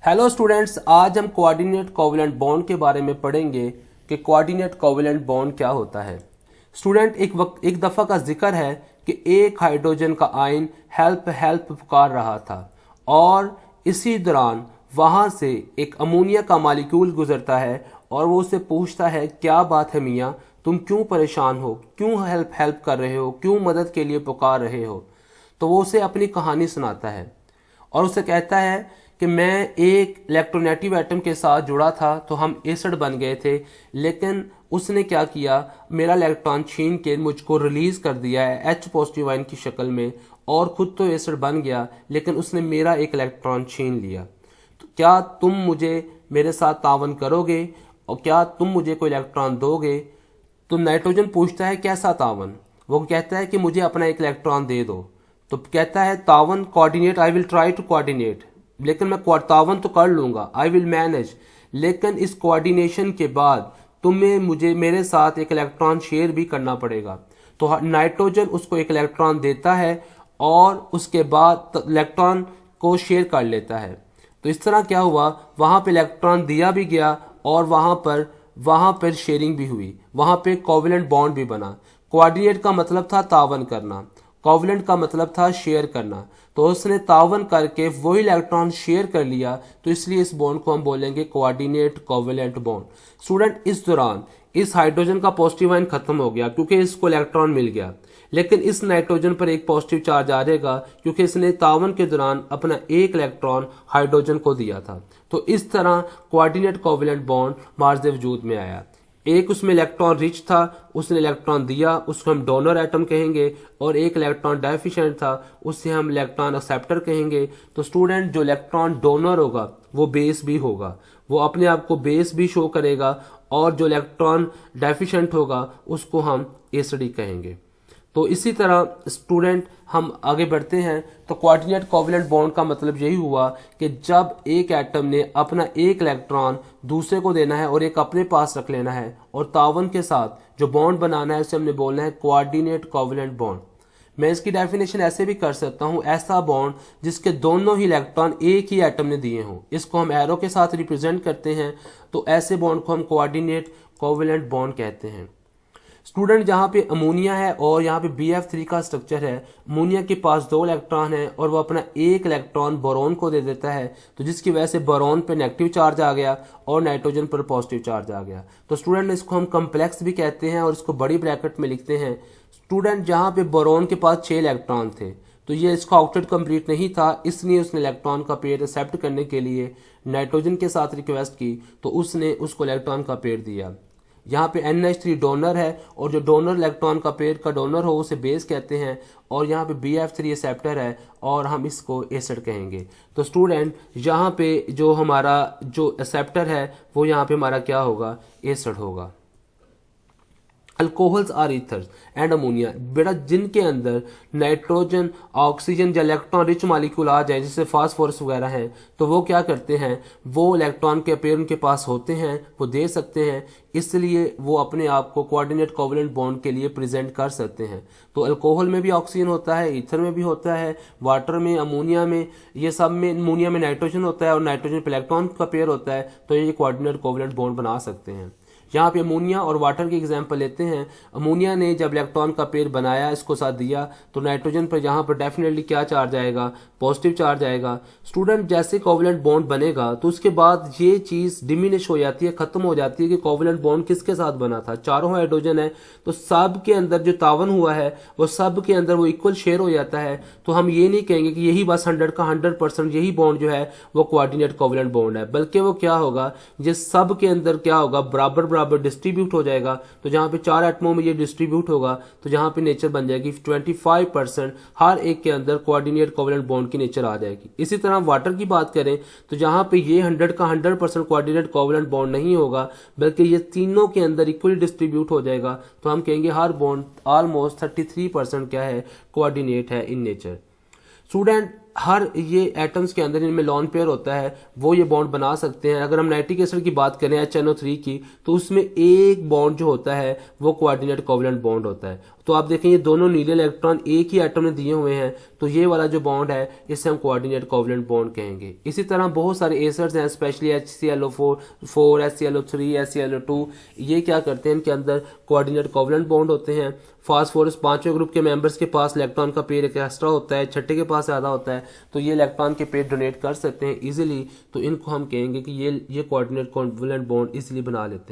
Hello students, आज हम coordinate covalent bond के बारे में पढ़ेंगे कि कोऑर्डिनेट कोवैलेंट बॉन्ड क्या होता है। स्टूडेंट, एक दफ़ा का जिक्र है कि एक हाइड्रोजन का आयन हेल्प हेल्प पुकार रहा था और इसी दौरान वहां से एक अमोनिया का मॉलिक्यूल गुजरता है और वो उससे पूछता है, क्या बात है मियाँ, तुम क्यों परेशान हो, क्यों हेल्प हेल्प कर रहे हो, क्यों मदद के लिए पुकार रहे हो। तो वो उसे अपनी कहानी सुनाता है और उसे कहता है कि मैं एक इलेक्ट्रोनेगेटिव एटम के साथ जुड़ा था तो हम एसिड बन गए थे, लेकिन उसने क्या किया, मेरा इलेक्ट्रॉन छीन के मुझको रिलीज कर दिया है H पॉजिटिव आयन की शक्ल में, और खुद तो एसिड बन गया लेकिन उसने मेरा एक इलेक्ट्रॉन छीन लिया। तो क्या तुम मुझे मेरे साथ तावन करोगे और क्या तुम मुझे कोई इलेक्ट्रॉन दोगे। तो नाइट्रोजन पूछता है, कैसा तावन। वो कहता है कि मुझे अपना एक इलेक्ट्रॉन दे दो। तो कहता है, तावन coordinate, I will try to coordinate, लेकिन मैं तावन तो कर लूंगा, आई विल मैनेज, लेकिन इस कोऑर्डिनेशन के बाद तुम्हें मुझे मेरे साथ एक इलेक्ट्रॉन शेयर भी करना पड़ेगा। तो नाइट्रोजन उसको एक इलेक्ट्रॉन देता है और उसके बाद इलेक्ट्रॉन को शेयर कर लेता है। तो इस तरह क्या हुआ, वहां पे इलेक्ट्रॉन दिया भी गया और वहां पर शेयरिंग भी हुई, वहां पे कोवैलेंट बॉन्ड भी बना। कोऑर्डिनेट का मतलब था तावन करना, कोवैलेंट का मतलब था शेयर करना। तो उसने तावन करके वही इलेक्ट्रॉन शेयर कर लिया, तो इसलिए इस बॉन्ड को हम बोलेंगे कोऑर्डिनेट कोवैलेंट बॉन्ड। स्टूडेंट, इस दौरान इस हाइड्रोजन का पॉजिटिव आयन खत्म हो गया क्योंकि इसको इलेक्ट्रॉन मिल गया, लेकिन इस नाइट्रोजन पर एक पॉजिटिव चार्ज आ जाएगा क्योंकि इसने तावन के दौरान अपना एक इलेक्ट्रॉन हाइड्रोजन को दिया था। तो इस तरह कोऑर्डिनेट कोवैलेंट बॉन्ड मार्ज वजूद में आया। एक उसमें इलेक्ट्रॉन रिच था, उसने इलेक्ट्रॉन दिया, उसको हम डोनर एटम कहेंगे, और एक इलेक्ट्रॉन डेफिशिएंट था, उससे हम इलेक्ट्रॉन एक्सेप्टर कहेंगे। तो स्टूडेंट, जो इलेक्ट्रॉन डोनर होगा वो बेस भी होगा, वो अपने आप को बेस भी शो करेगा, और जो इलेक्ट्रॉन डेफिशिएंट होगा उसको हम एसिड कहेंगे। तो इसी तरह स्टूडेंट हम आगे बढ़ते हैं। तो कोऑर्डिनेट कोवैलेंट बॉन्ड का मतलब यही हुआ कि जब एक एटम ने अपना एक इलेक्ट्रॉन दूसरे को देना है और एक अपने पास रख लेना है और तावन के साथ जो बॉन्ड बनाना है उसे हमने बोलना है कोऑर्डिनेट कोवैलेंट बॉन्ड। मैं इसकी डेफिनेशन ऐसे भी कर सकता हूं, ऐसा बॉन्ड जिसके दोनों ही इलेक्ट्रॉन एक ही एटम ने दिए हों, इसको हम एरो के साथ रिप्रेजेंट करते हैं। तो ऐसे बॉन्ड को हम कोऑर्डिनेट कोवैलेंट बॉन्ड कहते हैं। स्टूडेंट, जहां पे अमोनिया है और यहाँ पे BF3 का स्ट्रक्चर है, अमोनिया के पास 2 इलेक्ट्रॉन है और वो अपना एक इलेक्ट्रॉन बोरोन को दे देता है, तो जिसकी वजह से बोरोन पे नेगेटिव चार्ज आ गया और नाइट्रोजन पर पॉजिटिव चार्ज आ गया। तो स्टूडेंट, इसको हम कम्प्लेक्स भी कहते हैं और इसको बड़ी ब्रैकेट में लिखते हैं। स्टूडेंट, जहां पे बोरोन के पास 6 इलेक्ट्रॉन थे तो ये इसका ऑक्टेट कंप्लीट नहीं था, इसलिए उसने इलेक्ट्रॉन का पेयर एक्सेप्ट करने के लिए नाइट्रोजन के साथ रिक्वेस्ट की, तो उसने उसको इलेक्ट्रॉन का पेयर दिया। यहाँ पे NH3 डोनर है और जो डोनर इलेक्ट्रॉन का पेयर का डोनर हो उसे बेस कहते हैं, और यहाँ पे BF3 एक्सेप्टर है और हम इसको एसिड कहेंगे। तो स्टूडेंट, यहाँ पे जो हमारा जो एक्सेप्टर है वो यहाँ पे हमारा क्या होगा, एसिड होगा। Alcohols are ethers and ammonia, बेटा जिनके अंदर नाइट्रोजन, ऑक्सीजन या इलेक्ट्रॉन रिच मॉलिक्यूल आ जाए जैसे फास्फोरस वगैरह हैं, तो वो क्या करते हैं, वो इलेक्ट्रॉन के पेयर उनके पास होते हैं, वो दे सकते हैं, इसलिए वो अपने आप को कोऑर्डिनेट कोवैलेंट बॉन्ड के लिए प्रेजेंट कर सकते हैं। तो अल्कोहल में भी ऑक्सीजन होता है, ईथर में भी होता है, वाटर में, अमोनिया में, ये सब में, अमोनिया में नाइट्रोजन होता है और नाइट्रोजन पे इलेक्ट्रॉन का पेयर होता है, तो ये कोऑर्डिनेट कोवैलेंट बॉन्ड बना सकते हैं। यहाँ पे अमोनिया और वाटर की एग्जांपल लेते हैं। अमोनिया ने जब इलेक्ट्रॉन का पेयर बनाया, इसको साथ दिया, तो नाइट्रोजन पर यहाँ पर डेफिनेटली क्या चार्ज आएगा, पॉजिटिव चार्ज आएगा। स्टूडेंट, जैसे कोवैलेंट बॉन्ड बनेगा तो उसके बाद ये चीज डिमिनिश हो जाती है, खत्म हो जाती है कि कोवैलेंट बॉन्ड किसके साथ बना था, चारों हाइड्रोजन है तो सब के अंदर जो तावन हुआ है वो सब के अंदर वो इक्वल शेयर हो जाता है। तो हम ये नहीं कहेंगे कि यही बस 100 का 100% यही बॉन्ड जो है वो कोऑर्डिनेट कोवैलेंट बॉन्ड है, बल्कि वो क्या होगा, ये सब के अंदर क्या होगा, बराबर बराबर डिस्ट्रीब्यूट हो जाएगा। तो जहां पे 4 एटमों में ये डिस्ट्रीब्यूट होगा तो जहां पे नेचर बन जाएगी 25% हर एक के अंदर कोऑर्डिनेट कोवैलेंट बॉन्ड की नेचर आ जाएगी। इसी तरह वाटर की बात करें तो जहां पे ये 100 का 100% कोऑर्डिनेट कोवैलेंट बॉन्ड नहीं होगा, बल्कि ये तीनों के अंदर इक्वली डिस्ट्रीब्यूट हो जाएगा, तो हम कहेंगे हर बॉन्ड ऑलमोस्ट 33% क्या है, कोऑर्डिनेट है इन नेचर। स्टूडेंट, हर ये एटम्स के अंदर इनमें लॉन पेयर होता है, वो ये बॉन्ड बना सकते हैं। अगर हम नाइट्रिक एसिड की बात करें HNO3 की, तो उसमें एक बॉन्ड जो होता है वो कोऑर्डिनेट कोवैलेंट बॉन्ड होता है, तो आप देखें ये दोनों नीले इलेक्ट्रॉन एक ही एटम में दिए हुए हैं, तो ये वाला जो बॉन्ड है इसे हम कोऑर्डिनेट कोवलेंट बॉन्ड कहेंगे। इसी तरह बहुत सारे एसर्स हैं, स्पेशली HClO4, HClO3, HClO2, ये क्या करते हैं, इनके अंदर कोऑर्डिनेट कोवलेंट बॉन्ड होते हैं। फास्फोरस 5वें ग्रुप के मेंबर्स के पास इलेक्ट्रॉन का पेयर एक्स्ट्रा होता है, छठे के पास ज़्यादा होता है, तो ये इलेक्ट्रॉन के पेयर डोनेट कर सकते हैं इजीली, तो इनको हम कहेंगे कि ये कोऑर्डिनेट कोवलेंट बॉन्ड इजीली बना लेते हैं।